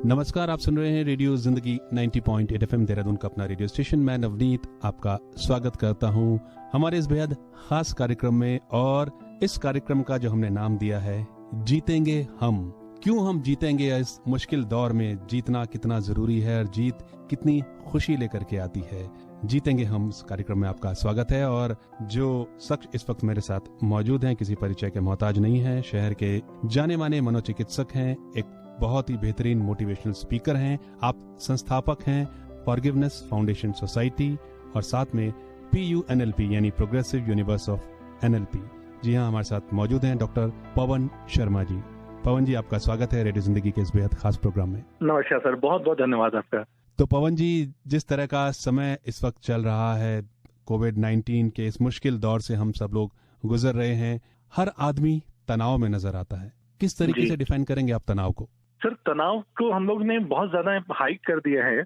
नमस्कार, आप सुन रहे हैं रेडियो जिंदगी 90.8 FM देहरादून का अपना रेडियो स्टेशन। मैं नवनीत आपका स्वागत करता हूं हमारे इस बेहद खास कार्यक्रम में। और इस कार्यक्रम का जो हमने नाम दिया है, जीतेंगे हम। क्यों हम जीतेंगे इस मुश्किल दौर में, जीतना कितना जरूरी है और जीत कितनी खुशी लेकर के आती है। जीतेंगे हम इस कार्यक्रम में आपका स्वागत है। और जो शख्स इस वक्त मेरे साथ मौजूद हैं, किसी परिचय के मोहताज नहीं है, शहर के जाने माने मनोचिकित्सक हैं, एक बहुत ही बेहतरीन मोटिवेशनल स्पीकर हैं, आप संस्थापक हैं फॉरगिवनेस फाउंडेशन सोसाइटी और साथ में PUNLP यानी प्रोग्रेसिव यूनिवर्स ऑफ NLP। जी हाँ, हमारे साथ मौजूद हैं डॉक्टर पवन शर्मा जी। पवन जी, आपका स्वागत है रेडियो जिंदगी के इस बेहद खास प्रोग्राम में। नमस्कार सर, बहुत बहुत धन्यवाद आपका। तो पवन जी, जिस तरह का समय इस वक्त चल रहा है, कोविड-19 के इस मुश्किल दौर से हम सब लोग गुजर रहे हैं, हर आदमी तनाव में नजर आता है। किस तरीके से डिफाइन करेंगे आप तनाव को? सर, तनाव को हम लोग ने बहुत ज्यादा हाइक कर दिया है।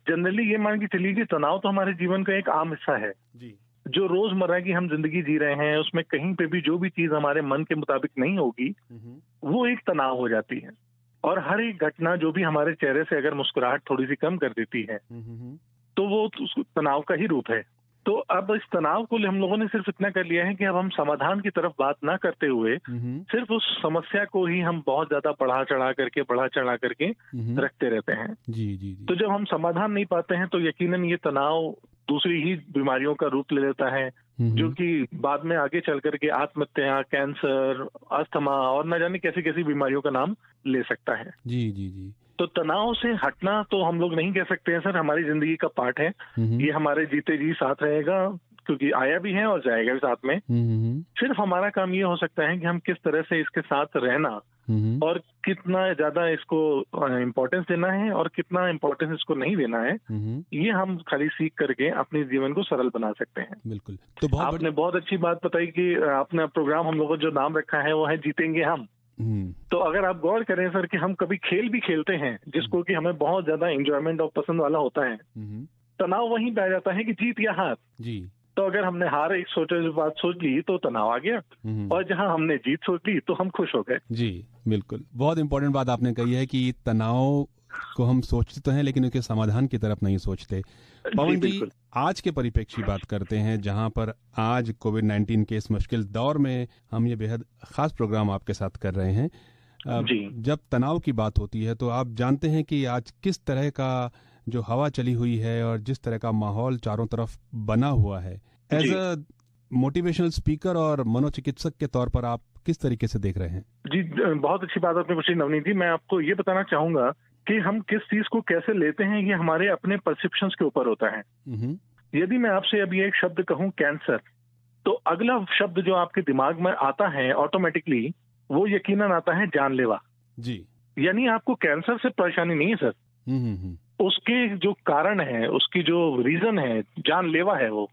जनरली ये मान के चलिए कि तनाव तो हमारे जीवन का एक आम हिस्सा है जी। जो रोजमर्रा की हम जिंदगी जी रहे हैं, उसमें कहीं पे भी जो भी चीज हमारे मन के मुताबिक नहीं होगी, वो एक तनाव हो जाती है। और हर एक घटना जो भी हमारे चेहरे से अगर मुस्कुराहट थोड़ी सी कम कर देती है, तो वो तनाव का ही रूप है। तो अब इस तनाव को हम लोगों ने सिर्फ इतना कर लिया है कि अब हम समाधान की तरफ बात ना करते हुए सिर्फ उस समस्या को ही हम बहुत ज्यादा बढ़ा चढ़ा करके रखते रहते हैं। जी। तो जब हम समाधान नहीं पाते हैं तो यकीनन ये तनाव दूसरी ही बीमारियों का रूप ले लेता है, जो कि बाद में आगे चल करके आत्महत्या, कैंसर, अस्थमा और न जाने कैसी कैसी बीमारियों का नाम ले सकता है। जी। तो तनाव से हटना तो हम लोग नहीं कह सकते हैं सर, हमारी जिंदगी का पार्ट है। ये हमारे जीते जी साथ रहेगा, क्योंकि आया भी है और जाएगा भी साथ में। सिर्फ हमारा काम ये हो सकता है कि हम किस तरह से इसके साथ रहना और कितना ज्यादा इसको इम्पोर्टेंस देना है और कितना इम्पोर्टेंस इसको नहीं देना है, ये हम खाली सीख करके अपने जीवन को सरल बना सकते हैं। बिल्कुल। तो आपने बहुत अच्छी बात बताई कि अपना प्रोग्राम हम लोगों को जो नाम रखा है वो है जीतेंगे हम। तो अगर आप गौर करें सर कि हम कभी खेल भी खेलते हैं जिसको कि हमें बहुत ज्यादा एंजॉयमेंट और पसंद वाला होता है, तनाव वहीं पे आ जाता है कि जीत या हार जी। तो अगर हमने हार एक बात सोच ली तो तनाव आ गया, और जहां हमने जीत सोच ली तो हम खुश हो गए। जी बिल्कुल, बहुत इंपॉर्टेंट बात आपने कही है कि तनाव को हम सोचते तो हैं लेकिन उसके समाधान की तरफ नहीं सोचते। पवन जी, आज के परिप्रेक्ष्य की बात करते हैं, जहां पर आज कोविड-19 के इस मुश्किल दौर में हम ये बेहद खास प्रोग्राम आपके साथ कर रहे हैं। जब तनाव की बात होती है तो आप जानते हैं कि आज किस तरह का जो हवा चली हुई है और जिस तरह का माहौल चारों तरफ बना हुआ है, एज अ मोटिवेशनल स्पीकर और मनोचिकित्सक के तौर पर आप किस तरीके से देख रहे हैं? जी, बहुत अच्छी बात आपने पूछी नवनीत जी। मैं आपको ये बताना चाहूंगा कि हम किस चीज को कैसे लेते हैं, ये हमारे अपने परसेप्शंस के ऊपर होता है। यदि मैं आपसे अभी एक शब्द कहूं कैंसर, तो अगला शब्द जो आपके दिमाग में आता है ऑटोमेटिकली वो यकीनन आता है जानलेवा जी। यानी आपको कैंसर से परेशानी नहीं है सर, उसके जो कारण है, उसकी जो रीजन है, जानलेवा है वो,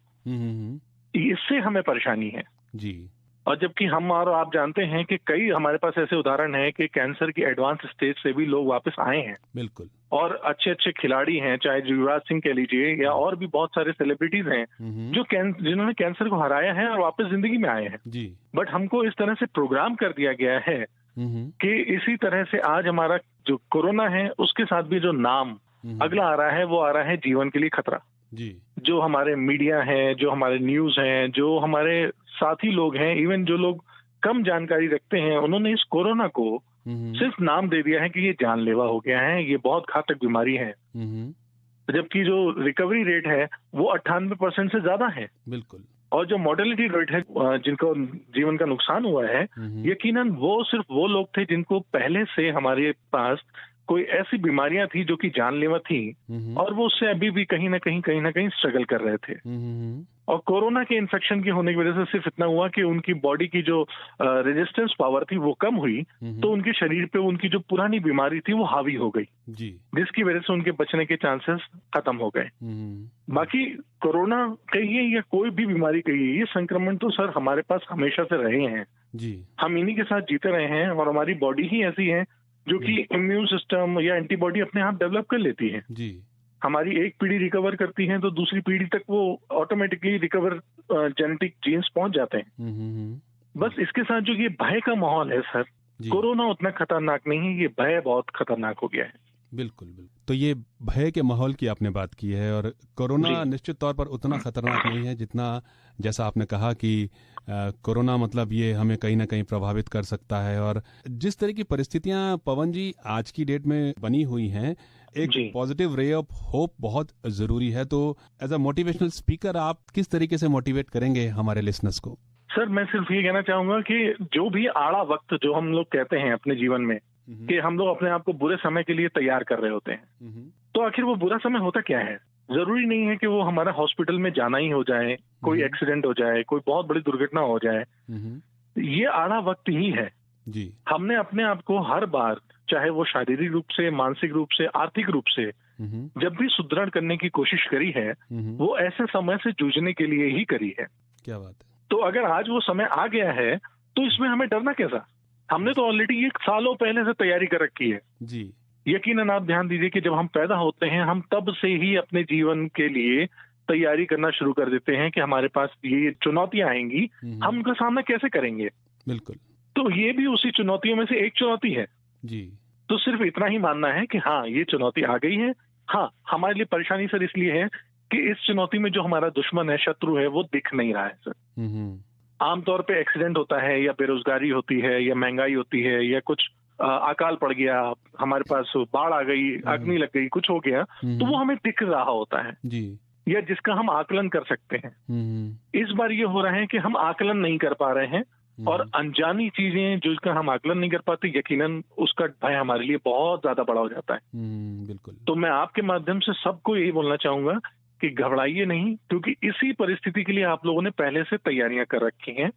इससे हमें परेशानी है जी। और जबकि हम और आप जानते हैं कि कई हमारे पास ऐसे उदाहरण हैं कि कैंसर की एडवांस स्टेज से भी लोग वापस आए हैं। बिल्कुल। और अच्छे अच्छे खिलाड़ी हैं, चाहे युवराज सिंह कह लीजिए या और भी बहुत सारे सेलिब्रिटीज हैं जो जिन्होंने कैंसर को हराया है और वापस जिंदगी में आए हैं जी। बट हमको इस तरह से प्रोग्राम कर दिया गया है कि इसी तरह से आज हमारा जो कोरोना है उसके साथ भी जो नाम अगला आ रहा है वो आ रहा है जीवन के लिए खतरा जी। जो हमारे मीडिया है, जो हमारे न्यूज हैं, जो हमारे साथी लोग हैं, इवन जो लोग कम जानकारी रखते हैं, उन्होंने इस कोरोना को सिर्फ नाम दे दिया है कि ये जानलेवा हो गया है, ये बहुत घातक बीमारी है, जबकि जो रिकवरी रेट है वो 98% से ज्यादा है। बिल्कुल। और जो मोर्टेलिटी रेट है, जिनको जीवन का नुकसान हुआ है, यकीनन वो सिर्फ वो लोग थे जिनको पहले से हमारे पास कोई ऐसी बीमारियां थी जो कि जानलेवा थी और वो उससे अभी भी कहीं ना कहीं स्ट्रगल कर रहे थे। और कोरोना के इन्फेक्शन के होने की वजह से सिर्फ इतना हुआ कि उनकी बॉडी की जो रेजिस्टेंस पावर थी वो कम हुई, तो उनके शरीर पे उनकी जो पुरानी बीमारी थी वो हावी हो गई जी। जिसकी वजह से उनके बचने के चांसेस खत्म हो गए। बाकी कोरोना कहिए या कोई भी बीमारी कहिए, ये संक्रमण तो सर हमारे पास हमेशा से रहे हैं जी। हम इन्हीं के साथ जीते रहे हैं और हमारी बॉडी ही ऐसी है जो कि इम्यून सिस्टम या एंटीबॉडी अपने आप डेवलप कर लेती है जी। हमारी एक पीढ़ी रिकवर करती है तो दूसरी पीढ़ी तक वो ऑटोमेटिकली रिकवर जेनेटिक जीन्स पहुंच जाते हैं। बस इसके साथ जो ये भय का माहौल है सर, कोरोना उतना खतरनाक नहीं है, ये भय बहुत खतरनाक हो गया है बिल्कुल बिल्कुल। तो ये भय के माहौल की आपने बात की है, और कोरोना निश्चित तौर पर उतना खतरनाक नहीं है जितना, जैसा आपने कहा कि कोरोना मतलब ये हमें कहीं ना कहीं प्रभावित कर सकता है। और जिस तरह की परिस्थितियां पवन जी आज की डेट में बनी हुई हैं, एक पॉजिटिव रे ऑफ होप बहुत जरूरी है। तो एज अ मोटिवेशनल स्पीकर आप किस तरीके से मोटिवेट करेंगे हमारे लिसनर्स को? सर, मैं सिर्फ ये कहना चाहूंगा कि जो भी आड़ा वक्त जो हम लोग कहते हैं अपने जीवन में कि हम लोग अपने आप को बुरे समय के लिए तैयार कर रहे होते हैं, तो आखिर वो बुरा समय होता क्या है? जरूरी नहीं है कि वो हमारा हॉस्पिटल में जाना ही हो जाए, कोई एक्सीडेंट हो जाए, कोई बहुत बड़ी दुर्घटना हो जाए। ये आड़ा वक्त ही है जी। हमने अपने आप को हर बार, चाहे वो शारीरिक रूप से, मानसिक रूप से, आर्थिक रूप से, जब भी सुदृढ़ करने की कोशिश करी है, वो ऐसे समय से जूझने के लिए ही करी है। क्या बात है। तो अगर आज वो समय आ गया है तो इसमें हमें डरना कैसा? हमने तो ऑलरेडी एक सालों पहले से तैयारी कर रखी है जी। यकीनन आप ध्यान दीजिए कि जब हम पैदा होते हैं, हम तब से ही अपने जीवन के लिए तैयारी करना शुरू कर देते हैं कि हमारे पास ये चुनौतियां आएंगी, हम उनका सामना कैसे करेंगे। बिल्कुल। तो ये भी उसी चुनौतियों में से एक चुनौती है जी। तो सिर्फ इतना ही मानना है कि हाँ, ये चुनौती आ गई है। हाँ, हमारे लिए परेशानी सर इसलिए है कि इस चुनौती में जो हमारा दुश्मन है, शत्रु है, वो दिख नहीं रहा है सर। आमतौर पे एक्सीडेंट होता है, या बेरोजगारी होती है, या महंगाई होती है, या कुछ अकाल पड़ गया, हमारे पास बाढ़ आ गई, अग्नि लग गई, कुछ हो गया, तो वो हमें दिख रहा होता है जी। या जिसका हम आकलन कर सकते हैं। इस बार ये हो रहा है कि हम आकलन नहीं कर पा रहे हैं, और अनजानी चीजें जिसका हम आकलन नहीं कर पाते, यकीनन उसका भय हमारे लिए बहुत ज्यादा बड़ा हो जाता है। बिल्कुल। तो मैं आपके माध्यम से सबको यही बोलना चाहूंगा कि घबराइए नहीं, क्योंकि इसी परिस्थिति के लिए आप लोगों ने पहले से तैयारियां कर रखी हैं।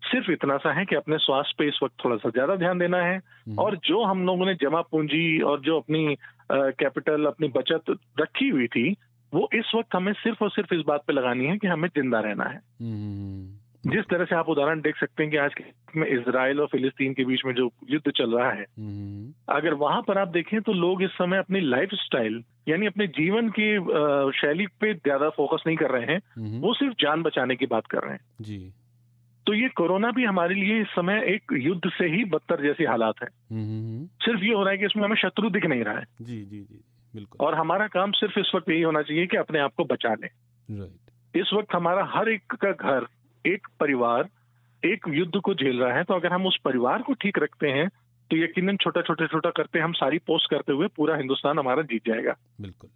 सिर्फ इतना सा है कि अपने स्वास्थ्य पे इस वक्त थोड़ा सा ज्यादा ध्यान देना है, और जो हम लोगों ने जमा पूंजी और जो अपनी कैपिटल, अपनी बचत रखी हुई थी, वो इस वक्त हमें सिर्फ और सिर्फ इस बात पे लगानी है कि हमें जिंदा रहना है। जिस तरह से आप उदाहरण देख सकते हैं कि आज के में इजराइल और फिलिस्तीन के बीच में जो युद्ध चल रहा है, अगर वहां पर आप देखें तो लोग इस समय अपनी लाइफ स्टाइल, यानी अपने जीवन की शैली पे ज्यादा फोकस नहीं कर रहे हैं, वो सिर्फ जान बचाने की बात कर रहे हैं जी। तो ये कोरोना भी हमारे लिए इस समय एक युद्ध से ही बदतर जैसी हालात है। सिर्फ ये हो रहा है कि इसमें हमें शत्रु दिख नहीं रहा है जी जी जी बिल्कुल। और हमारा काम सिर्फ इस वक्त यही होना चाहिए कि अपने आप को बचा लें। राइट। इस वक्त हमारा हर एक का घर, एक परिवार एक युद्ध को झेल रहा है, तो अगर हम उस परिवार को ठीक रखते हैं तो यकीनन छोटा करते हम सारी पोस्ट करते हुए पूरा हिंदुस्तान हमारा जीत जाएगा। बिल्कुल।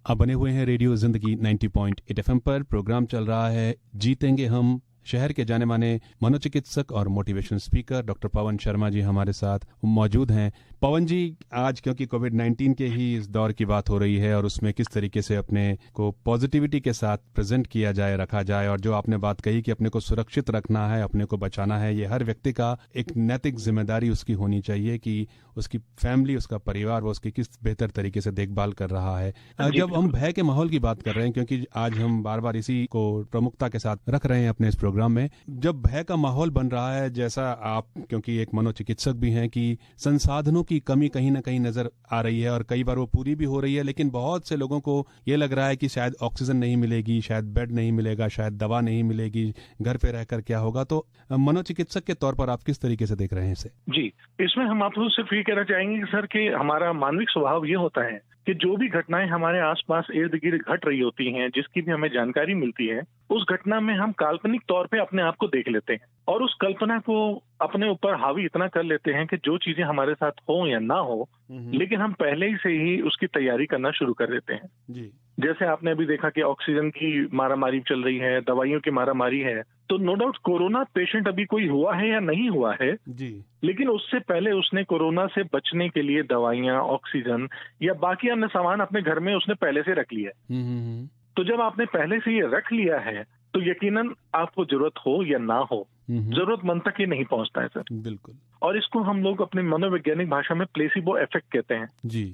आप बने हुए हैं रेडियो जिंदगी 90.8 FM पर। प्रोग्राम चल रहा है जीतेंगे हम। शहर के जाने माने मनोचिकित्सक और motivational speaker doctor Pawan Sharma ji हमारे साथ मौजूद हैं। पवन जी, आज क्योंकि कोविड-19 के ही इस दौर की बात हो रही है, और उसमें किस तरीके से अपने को पॉजिटिविटी के साथ प्रेजेंट किया जाए, रखा जाए, और जो आपने बात कही कि अपने को सुरक्षित रखना है, अपने को बचाना है, ये हर व्यक्ति का एक नैतिक जिम्मेदारी उसकी होनी चाहिए कि उसकी फैमिली, उसका परिवार, वो उसकी किस बेहतर तरीके से देखभाल कर रहा है। जब हम भय के माहौल की बात कर रहे हैं, क्योंकि आज हम बार बार इसी को प्रमुखता के साथ रख रहे हैं अपने इस प्रोग्राम में, जब भय का माहौल बन रहा है, जैसा आप क्योंकि एक मनोचिकित्सक भी हैं, कि संसाधनों की कमी कहीं ना कहीं नजर आ रही है, और कई बार वो पूरी भी हो रही है, लेकिन बहुत से लोगों को ये लग रहा है कि शायद ऑक्सीजन नहीं मिलेगी, शायद बेड नहीं मिलेगा, शायद दवा नहीं मिलेगी, घर पे रहकर क्या होगा। तो मनोचिकित्सक के तौर पर आप किस तरीके से देख रहे हैं इसे? जी, इसमें हम आपको सिर्फ ये कहना चाहेंगे कि सर कि हमारा मानविक स्वभाव ये होता है कि जो भी घटनाएं हमारे आसपास इर्द गिर्द घट रही होती हैं, जिसकी भी हमें जानकारी मिलती है, उस घटना में हम काल्पनिक तौर पे अपने आप को देख लेते हैं, और उस कल्पना को अपने ऊपर हावी इतना कर लेते हैं कि जो चीजें हमारे साथ हो या ना हो, लेकिन हम पहले ही से ही उसकी तैयारी करना शुरू कर देते हैं जी। जैसे आपने अभी देखा कि ऑक्सीजन की मारामारी चल रही है, दवाइयों की मारामारी है, तो नो डाउट कोरोना पेशेंट अभी कोई हुआ है या नहीं हुआ है जी, लेकिन उससे पहले उसने कोरोना से बचने के लिए दवाइयां, ऑक्सीजन या बाकी अन्य सामान अपने घर में उसने पहले से रख लिया है। तो जब आपने पहले से ये रख लिया है, तो यकीनन आपको जरूरत हो या ना हो, जरूरतमंद तक ये नहीं पहुंचता है सर। बिल्कुल। और इसको हम लोग अपने मनोवैज्ञानिक भाषा में प्लेसिबो इफेक्ट कहते हैं जी।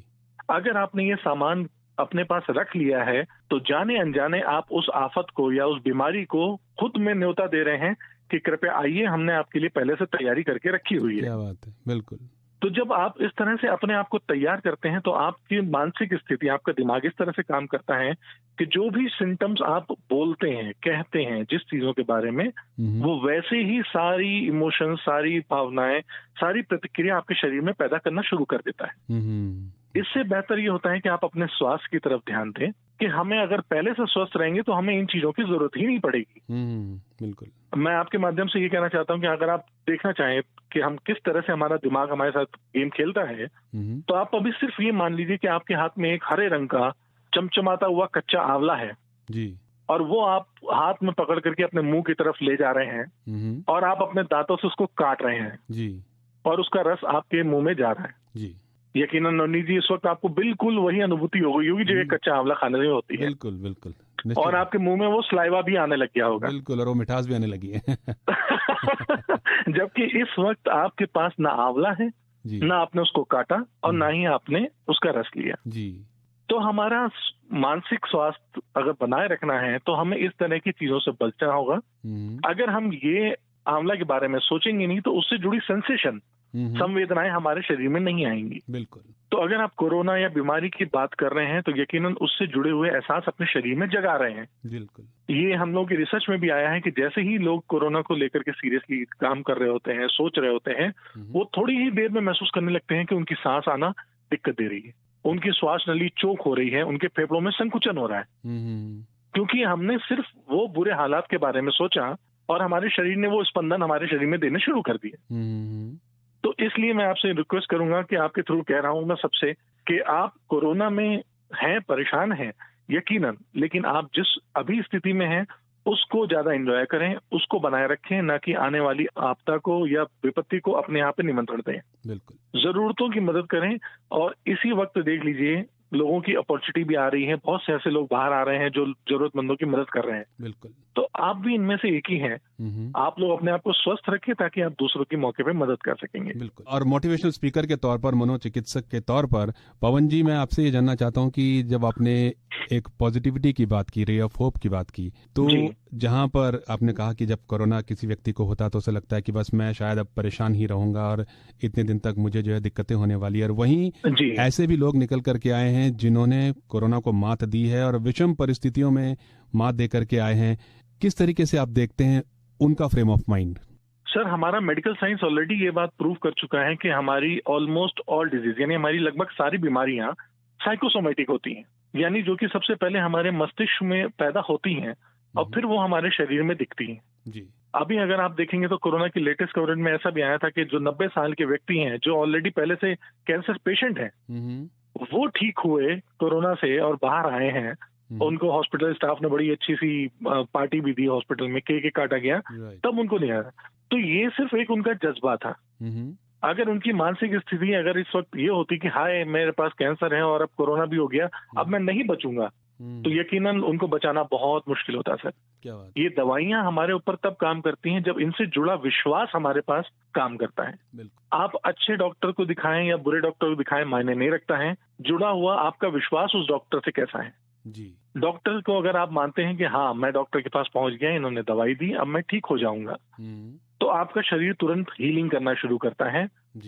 अगर आपने ये सामान अपने पास रख लिया है, तो जाने अनजाने आप उस आफत को या उस बीमारी को खुद में न्योता दे रहे हैं कि कृपया आइए, हमने आपके लिए पहले से तैयारी करके रखी हुई है। क्या बात है, बिल्कुल। तो जब आप इस तरह से अपने आप को तैयार करते हैं, तो आपकी मानसिक स्थिति, आपका दिमाग इस तरह से काम करता है कि जो भी सिम्टम्स आप बोलते हैं, कहते हैं जिस चीजों के बारे में, वो वैसे ही सारी इमोशंस, सारी भावनाएं, सारी प्रतिक्रिया आपके शरीर में पैदा करना शुरू कर देता है। इससे बेहतर ये होता है कि आप अपने स्वास्थ्य की तरफ ध्यान दें कि हमें अगर पहले से स्वस्थ रहेंगे तो हमें इन चीजों की जरूरत ही नहीं पड़ेगी। बिल्कुल। मैं आपके माध्यम से ये कहना चाहता हूँ कि अगर आप देखना चाहें कि हम किस तरह से हमारा दिमाग हमारे साथ गेम खेलता है, तो आप अभी सिर्फ ये मान लीजिए कि आपके हाथ में एक हरे रंग का चमचमाता हुआ कच्चा आंवला है जी, और वो आप हाथ में पकड़ करके अपने मुंह की तरफ ले जा रहे हैं और आप अपने दांतों से उसको काट रहे हैं जी, और उसका रस आपके मुंह में जा रहा है जी। यकीनन नवनीत जी, इस वक्त आपको बिल्कुल वही अनुभूति हो गई होगी जो एक कच्चा आंवला खाने में होती है। बिल्कुल बिल्कुल। और आपके मुंह में वो सलाइवा भी आने लग गया होगा। बिल्कुल, और वो मिठास भी आने लगी है। जबकि इस वक्त आपके पास ना आंवला है, ना आपने उसको काटा और ना ही आपने उसका रस लिया जी। तो हमारा मानसिक स्वास्थ्य अगर बनाए रखना है तो हमें इस तरह की चीजों से बचना होगा। अगर हम ये आंवला के बारे में सोचेंगे नहीं तो उससे जुड़ी सेंसेशन, संवेदनाएं हमारे शरीर में नहीं आएंगी। बिल्कुल। तो अगर आप कोरोना या बीमारी की बात कर रहे हैं तो यकीनन उससे जुड़े हुए एहसास अपने शरीर में जगा रहे हैं। बिल्कुल। ये हम लोगों की रिसर्च में भी आया है कि जैसे ही लोग कोरोना को लेकर के सीरियसली काम कर रहे होते हैं, सोच रहे होते हैं, वो थोड़ी ही देर में महसूस करने लगते हैं कि उनकी सांस आना दिक्कत दे रही है, उनकी श्वास नली चोक हो रही है, उनके फेफड़ों में संकुचन हो रहा है, क्योंकि हमने सिर्फ वो बुरे हालात के बारे में सोचा और हमारे शरीर ने वो स्पंदन हमारे शरीर में देने शुरू कर दिए। तो इसलिए मैं आपसे रिक्वेस्ट करूंगा कि आपके थ्रू कह रहा हूं मैं सबसे कि आप कोरोना में हैं, परेशान हैं यकीनन, लेकिन आप जिस अभी स्थिति में हैं उसको ज्यादा एंजॉय करें, उसको बनाए रखें, ना कि आने वाली आपदा को या विपत्ति को अपने यहाँ पे निमंत्रण दें। बिल्कुल। जरूरतों की मदद करें और इसी वक्त देख लीजिए लोगों की अपॉर्चुनिटी भी आ रही है, बहुत से ऐसे लोग बाहर आ रहे हैं जो जरूरतमंदों की मदद कर रहे हैं। बिल्कुल। तो आप भी इनमें से एक ही हैं। आप लोग अपने आप को स्वस्थ रखें ताकि आप दूसरों की मौके पे मदद कर सकेंगे। बिल्कुल। और मोटिवेशनल स्पीकर के तौर पर, मनोचिकित्सक के तौर पर पवन जी, मैं आपसे ये जानना चाहता हूँ कि जब आपने एक पॉजिटिविटी की बात की, रे ऑफ होप की बात की, तो जहां पर आपने कहा कि जब कोरोना किसी व्यक्ति को होता तो उसे लगता है कि बस मैं शायद अब परेशान ही रहूंगा और इतने दिन तक मुझे जो है दिक्कतें होने वाली है, और वहीं ऐसे भी लोग निकल करके आए हैं जिन्होंने कोरोना को मात दी है और विषम परिस्थितियों में मात दे करके आए हैं। किस तरीके से आप देखते हैं उनका फ्रेम ऑफ माइंड? सर, हमारा मेडिकल साइंस ऑलरेडी ये बात प्रूव कर चुका है कि हमारी ऑलमोस्ट ऑल डिजीज यानी हमारी लगभग सारी बीमारियां साइकोसोमेटिक होती हैं, यानी जो कि सबसे पहले हमारे मस्तिष्क में पैदा होती हैं और फिर वो हमारे शरीर में दिखती हैं। जी। अभी अगर आप देखेंगे तो कोरोना की लेटेस्ट कवरेज में ऐसा भी आया था कि जो 90 साल के व्यक्ति हैं जो ऑलरेडी पहले से कैंसर पेशेंट हैं, वो ठीक हुए कोरोना से और बाहर आए हैं। उनको हॉस्पिटल स्टाफ ने बड़ी अच्छी सी पार्टी भी दी, हॉस्पिटल में केक काटा गया, तब उनको नहीं आया। तो ये सिर्फ एक उनका जज्बा था। अगर उनकी मानसिक स्थिति अगर इस वक्त ये होती कि हाय मेरे पास कैंसर है और अब कोरोना भी हो गया, अब मैं नहीं बचूंगा, तो यकीनन उनको बचाना बहुत मुश्किल होता सर। क्या बात? ये दवाइयां हमारे ऊपर तब काम करती हैं जब इनसे जुड़ा विश्वास हमारे पास काम करता है। आप अच्छे डॉक्टर को दिखाएं या बुरे डॉक्टर को दिखाएं मायने नहीं रखता है, जुड़ा हुआ आपका विश्वास उस डॉक्टर से कैसा है। जी। डॉक्टर को अगर आप मानते हैं कि हाँ मैं डॉक्टर के पास पहुंच गया, इन्होंने दवाई दी, अब मैं ठीक हो जाऊंगा, तो आपका शरीर तुरंत हीलिंग करना शुरू करता है,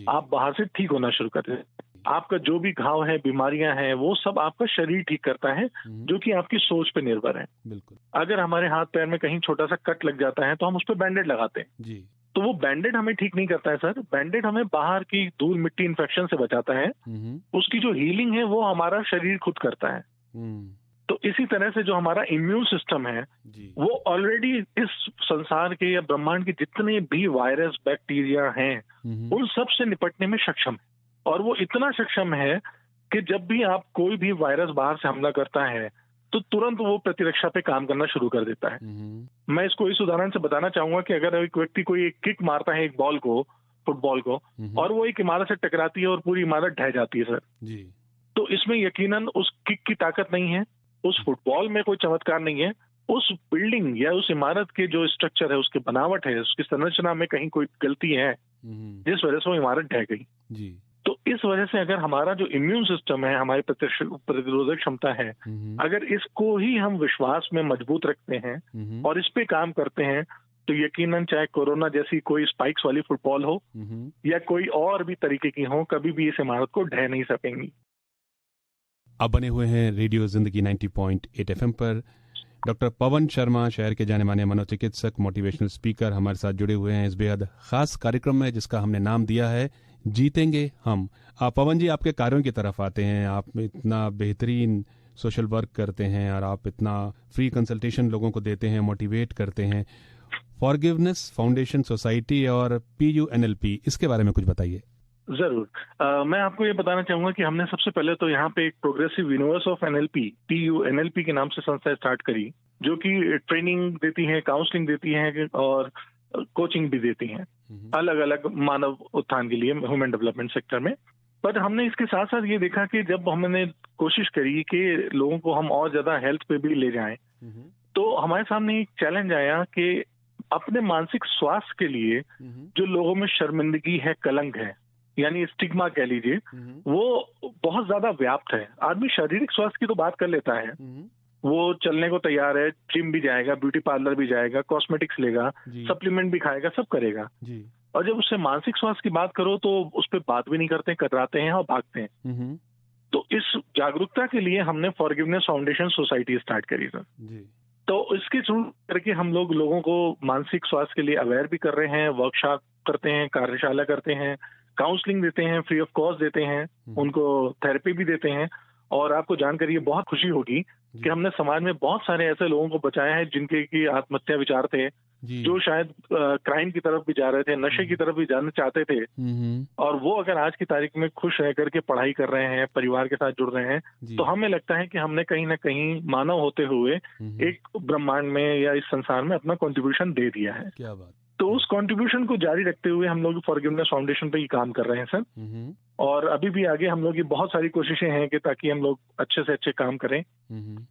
आप बाहर से ठीक होना शुरू करते हैं। आपका जो भी घाव है, बीमारियां हैं, वो सब आपका शरीर ठीक करता है, जो कि आपकी सोच पे निर्भर है। बिल्कुल। अगर हमारे हाथ पैर में कहीं छोटा सा कट लग जाता है तो हम उस पर बैंडेड लगाते हैं। जी। तो वो बैंडेड हमें ठीक नहीं करता है सर, बैंडेड हमें बाहर की धूल मिट्टी इन्फेक्शन से बचाता है। उसकी जो हीलिंग है वो हमारा शरीर खुद करता है। तो इसी तरह से जो हमारा इम्यून सिस्टम है वो ऑलरेडी इस संसार के या ब्रह्मांड के जितने भी वायरस बैक्टीरिया हैं उन सब से निपटने में सक्षम है। और वो इतना सक्षम है कि जब भी आप कोई भी वायरस बाहर से हमला करता है तो तुरंत वो प्रतिरक्षा पे काम करना शुरू कर देता है। मैं इसको इस उदाहरण से बताना चाहूंगा कि अगर एक व्यक्ति कोई एक किक मारता है एक बॉल को, फुटबॉल को, और वो एक इमारत से टकराती है और पूरी इमारत ढह जाती है सर जी। तो इसमें यकीनन उस किक की ताकत नहीं है, उस फुटबॉल में कोई चमत्कार नहीं है, उस बिल्डिंग या उस इमारत के जो स्ट्रक्चर है, उसकी बनावट है, उसकी संरचना में कहीं कोई गलती है जिस वजह से वो इमारत ढह गई जी। तो इस वजह से अगर हमारा जो इम्यून सिस्टम है, हमारी प्रतिरोधक क्षमता है, अगर इसको ही हम विश्वास में मजबूत रखते हैं और इस पे काम करते हैं तो यकीनन चाहे कोरोना जैसी कोई स्पाइक्स वाली फुटबॉल हो या कोई और भी तरीके की हो, कभी भी इस इमारत को ढह नहीं सकेंगी। आप बने हुए हैं रेडियो जिंदगी 90.8 FM पर। डॉक्टर पवन शर्मा, शहर के जाने माने मनोचिकित्सक, मोटिवेशनल स्पीकर, हमारे साथ जुड़े हुए हैं इस बेहद खास कार्यक्रम में जिसका हमने नाम दिया है जीतेंगे हम। पवन जी, आपके कार्यों की तरफ आते हैं। आप इतना बेहतरीन सोशल वर्क करते हैं और आप इतना फ्री कंसल्टेशन लोगों को देते हैं, मोटिवेट करते हैं। फॉरगिवनेस फाउंडेशन सोसाइटी और PUNLP, इसके बारे में कुछ बताइए। जरूर। मैं आपको ये बताना चाहूंगा कि हमने सबसे पहले तो यहाँ पे एक progressive universe of NLP PUNLP के नाम से संस्था स्टार्ट करी, जो कि ट्रेनिंग देती है, काउंसलिंग देती है और कोचिंग भी देती हैं अलग अलग मानव उत्थान के लिए, ह्यूमन डेवलपमेंट सेक्टर में। पर हमने इसके साथ साथ ये देखा कि जब हमने कोशिश करी कि लोगों को हम और ज्यादा हेल्थ पे भी ले जाएं, तो हमारे सामने एक चैलेंज आया कि अपने मानसिक स्वास्थ्य के लिए जो लोगों में शर्मिंदगी है, कलंक है, यानी स्टिग्मा कह लीजिए, वो बहुत ज्यादा व्याप्त है। आदमी शारीरिक स्वास्थ्य की तो बात कर लेता है, वो चलने को तैयार है, जिम भी जाएगा, ब्यूटी पार्लर भी जाएगा, कॉस्मेटिक्स लेगा, सप्लीमेंट भी खाएगा, सब करेगा। और जब उससे मानसिक स्वास्थ्य की बात करो तो उस पर बात भी नहीं करते, कतराते हैं और भागते हैं। तो इस जागरूकता के लिए हमने फॉरगिवनेस फाउंडेशन सोसाइटी स्टार्ट करी सर। तो इसके थ्रू करके हम लोगों को मानसिक स्वास्थ्य के लिए अवेयर भी कर रहे हैं, वर्कशॉप करते हैं, कार्यशाला करते हैं, काउंसलिंग देते हैं, फ्री ऑफ कॉस्ट देते हैं, उनको थेरेपी भी देते हैं। और आपको जानकर ये बहुत खुशी होगी कि हमने समाज में बहुत सारे ऐसे लोगों को बचाया है जिनके की आत्महत्या विचार थे, जो शायद क्राइम की तरफ भी जा रहे थे, नशे की तरफ भी जाना चाहते थे, और वो अगर आज की तारीख में खुश रह करके पढ़ाई कर रहे हैं, परिवार के साथ जुड़ रहे हैं, तो हमें लगता है कि हमने कहीं ना कहीं मानव होते हुए एक ब्रह्मांड में या इस संसार में अपना कंट्रीब्यूशन दे दिया है। क्या बात। तो उस कंट्रीब्यूशन को जारी रखते हुए हम लोग फॉरगिवनेस फाउंडेशन पे ही काम कर रहे हैं सर। और अभी भी आगे हम लोग की बहुत सारी कोशिशें हैं कि ताकि हम लोग अच्छे से अच्छे काम करें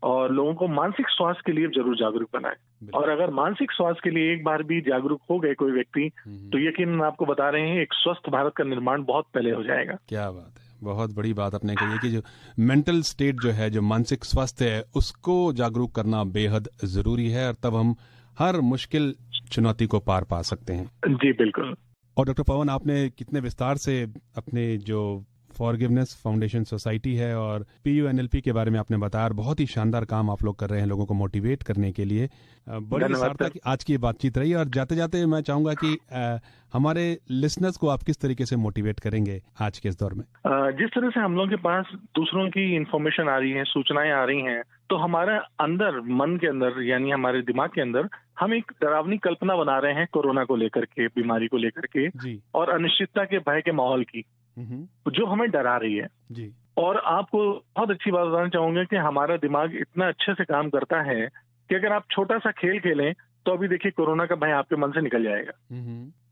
और लोगों को मानसिक स्वास्थ्य के लिए जरूर जागरूक बनाएं। और अगर मानसिक स्वास्थ्य के लिए एक बार भी जागरूक हो गए कोई व्यक्ति, तो यकीनन आपको बता रहे हैं एक स्वस्थ भारत का निर्माण बहुत पहले हो जाएगा। क्या बात है, बहुत बड़ी बात आपने कही है कि जो मेंटल स्टेट जो है, जो मानसिक स्वास्थ्य है, उसको जागरूक करना बेहद जरूरी है, और तब हम हर मुश्किल चुनौती को पार पा सकते हैं। जी बिल्कुल। और डॉक्टर पवन, आपने कितने विस्तार से अपने जो फॉरगिवनेस फाउंडेशन सोसाइटी है और PUNLP के बारे में आपने बताया, बहुत ही शानदार काम आप लोग कर रहे हैं लोगों को मोटिवेट करने के लिए। बड़ी सार्थक की आज की बातचीत रही। और जाते जाते मैं चाहूंगा कि हमारे लिसनर्स को आप किस तरीके से मोटिवेट करेंगे आज के इस दौर में? जिस तरह से हम लोगों के पास दूसरों की इंफॉर्मेशन आ रही है, सूचनाएं आ रही हैं, तो हमारे अंदर, मन के अंदर, यानी हमारे दिमाग के अंदर हम एक डरावनी कल्पना बना रहे हैं कोरोना को लेकर के, बीमारी को लेकर के, और अनिश्चितता के भय के माहौल की, जो हमें डरा रही है जी। और आपको बहुत अच्छी बात बताना चाहूंगा कि हमारा दिमाग इतना अच्छे से काम करता है कि अगर आप छोटा सा खेल खेलें तो अभी देखिए कोरोना का भय आपके मन से निकल जाएगा।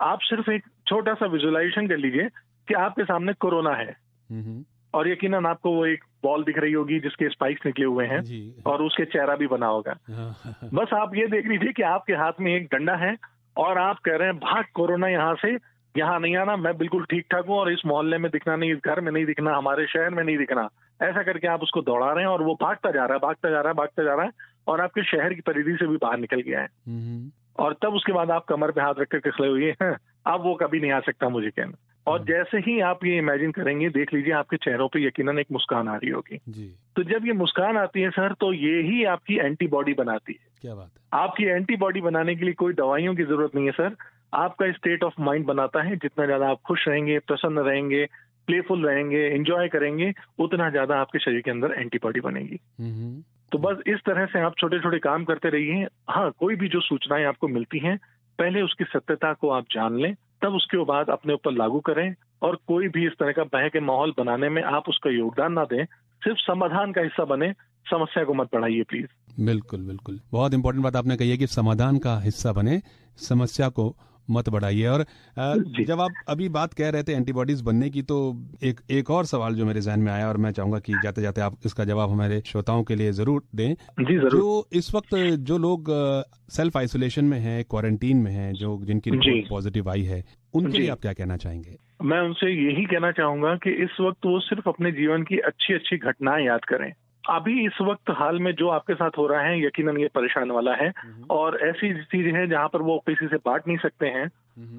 आप सिर्फ एक छोटा सा विजुअलाइजेशन कर लीजिए कि आपके सामने कोरोना है, और यकीनन आपको वो एक बॉल दिख रही होगी जिसके स्पाइक्स निकले हुए हैं और उसके चेहरा भी बना होगा। बस आप ये देख लीजिए कि आपके हाथ में एक डंडा है और आप कह रहे हैं भाग कोरोना, यहाँ से, यहाँ नहीं आना, मैं बिल्कुल ठीक ठाक हूँ और इस मोहल्ले में दिखना नहीं, इस घर में नहीं दिखना, हमारे शहर में नहीं दिखना। ऐसा करके आप उसको दौड़ा रहे हैं और वो भागता जा रहा है, भागता जा रहा है, भागता जा रहा है, और आपके शहर की परिधि से भी बाहर निकल गया है। और तब उसके बाद आप कमर पे हाथ रख कर खड़े हुए हैं, अब वो कभी नहीं आ सकता मुझे कहना। और जैसे ही आप ये इमेजिन करेंगे, देख लीजिए आपके चेहरों पे यकीनन एक मुस्कान आ रही होगी जी। तो जब ये मुस्कान आती है सर, तो ये ही आपकी एंटीबॉडी बनाती है। क्या बात है। आपकी एंटीबॉडी बनाने के लिए कोई दवाइयों की जरूरत नहीं है सर, आपका स्टेट ऑफ माइंड बनाता है। जितना ज्यादा आप खुश रहेंगे, प्रसन्न रहेंगे, प्लेफुल रहेंगे, एंजॉय करेंगे, उतना ज्यादा आपके शरीर के अंदर एंटीबॉडी बनेगी। तो बस इस तरह से आप छोटे छोटे काम करते रहिए। हाँ, कोई भी जो सूचनाएं आपको मिलती हैं, पहले उसकी सत्यता को आप जान लें, तब उसके बाद अपने ऊपर लागू करें। और कोई भी इस तरह का भय के माहौल बनाने में आप उसका योगदान ना दें, सिर्फ समाधान का हिस्सा बने, समस्या को मत बढ़ाइए प्लीज। बिल्कुल बिल्कुल, बहुत इंपॉर्टेंट बात आपने कही है कि समाधान का हिस्सा बने, समस्या को मत बढ़ाइए। और जब आप अभी बात कह रहे थे एंटीबॉडीज बनने की, तो एक और सवाल जो मेरे जहन में आया, और मैं चाहूंगा कि जाते जाते आप इसका जवाब हमारे श्रोताओं के लिए जरूर दें। जी जरूर। जो इस वक्त जो लोग सेल्फ आइसोलेशन में हैं, क्वारंटीन में हैं, जो जिनकी रिपोर्ट पॉजिटिव आई है, उनके लिए आप क्या कहना चाहेंगे? मैं उनसे यही कहना चाहूंगा कि इस वक्त वो सिर्फ अपने जीवन की अच्छी अच्छी घटनाएं याद करें। अभी इस वक्त हाल में जो आपके साथ हो रहा है, यकीनन ये परेशान वाला है, और ऐसी चीज है जहां पर वो किसी से बांट नहीं सकते हैं।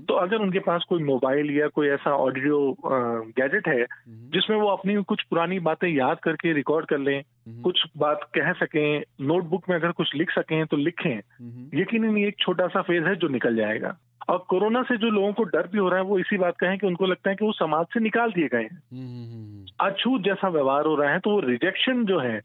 तो अगर उनके पास कोई मोबाइल या कोई ऐसा ऑडियो गैजेट है जिसमें वो अपनी कुछ पुरानी बातें याद करके रिकॉर्ड कर लें, कुछ बात कह सकें, नोटबुक में अगर कुछ लिख सकें तो लिखें। यकीनन ये एक छोटा सा फेज है जो निकल जाएगा। और कोरोना से जो लोगों को डर भी हो रहा है वो इसी बात का है कि उनको लगता है कि वो समाज से निकाल दिए गए हैं, अछूत जैसा व्यवहार हो रहा है, तो वो रिजेक्शन जो है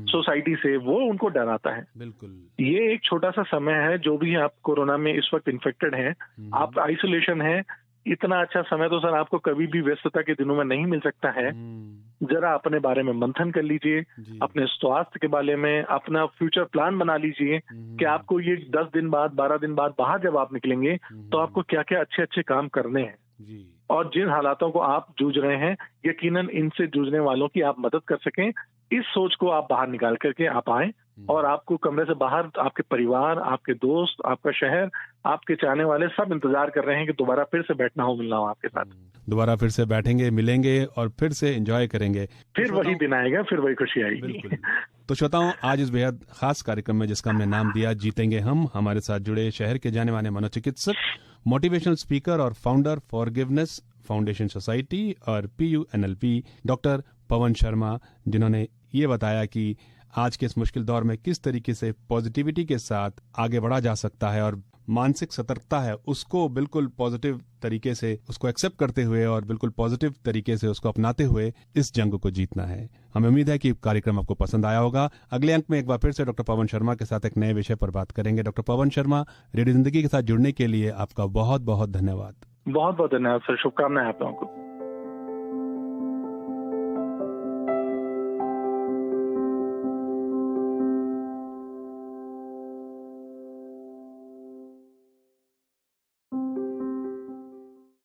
सोसाइटी से वो उनको डराता है। बिल्कुल, ये एक छोटा सा समय है, जो भी आप कोरोना में इस वक्त इन्फेक्टेड हैं, आप आइसोलेशन है, इतना अच्छा समय तो सर आपको कभी भी व्यस्तता के दिनों में नहीं मिल सकता है। जरा अपने बारे में मंथन कर लीजिए, अपने स्वास्थ्य के बारे में अपना फ्यूचर प्लान बना लीजिए कि आपको ये 10 दिन बाद 12 दिन बाद बाहर जब आप निकलेंगे तो आपको क्या क्या अच्छे अच्छे काम करने हैं, और जिन हालातों को आप जूझ रहे हैं यकीनन इनसे जूझने वालों की आप मदद कर सकें, इस सोच को आप बाहर निकाल करके आप आए और आपको कमरे से बाहर आपके परिवार, आपके दोस्त, आपका शहर, आपके चाहने वाले सब इंतजार कर रहे हैं कि दोबारा फिर से बैठना हो, मिलना हो आपके साथ। दोबारा फिर से बैठेंगे, मिलेंगे और फिर से एंजॉय करेंगे। फिर वही दिन आएगा, फिर वही खुशी आएगी। तो श्रोताओं, आज इस बेहद खास कार्यक्रम में जिसका हमने नाम दिया जीतेंगे हम, हमारे साथ जुड़े शहर के जाने माने मनोचिकित्सक, मोटिवेशनल स्पीकर और फाउंडर फॉरगिवनेस फाउंडेशन सोसाइटी और PUNLP डॉक्टर पवन शर्मा, जिन्होंने ये बताया कि आज के इस मुश्किल दौर में किस तरीके से पॉजिटिविटी के साथ आगे बढ़ा जा सकता है और मानसिक सतर्कता है उसको बिल्कुल पॉजिटिव तरीके से उसको एक्सेप्ट करते हुए और बिल्कुल पॉजिटिव तरीके से उसको अपनाते हुए इस जंग को जीतना है। हमें उम्मीद है कि कार्यक्रम आपको पसंद आया होगा। अगले अंक में एक बार फिर से डॉक्टर पवन शर्मा के साथ एक नए विषय पर बात करेंगे। डॉक्टर पवन शर्मा, रेडियो जिंदगी के साथ जुड़ने के लिए आपका बहुत बहुत धन्यवाद। बहुत बहुत धन्यवाद सर, शुभकामनाएं आप लोगों को।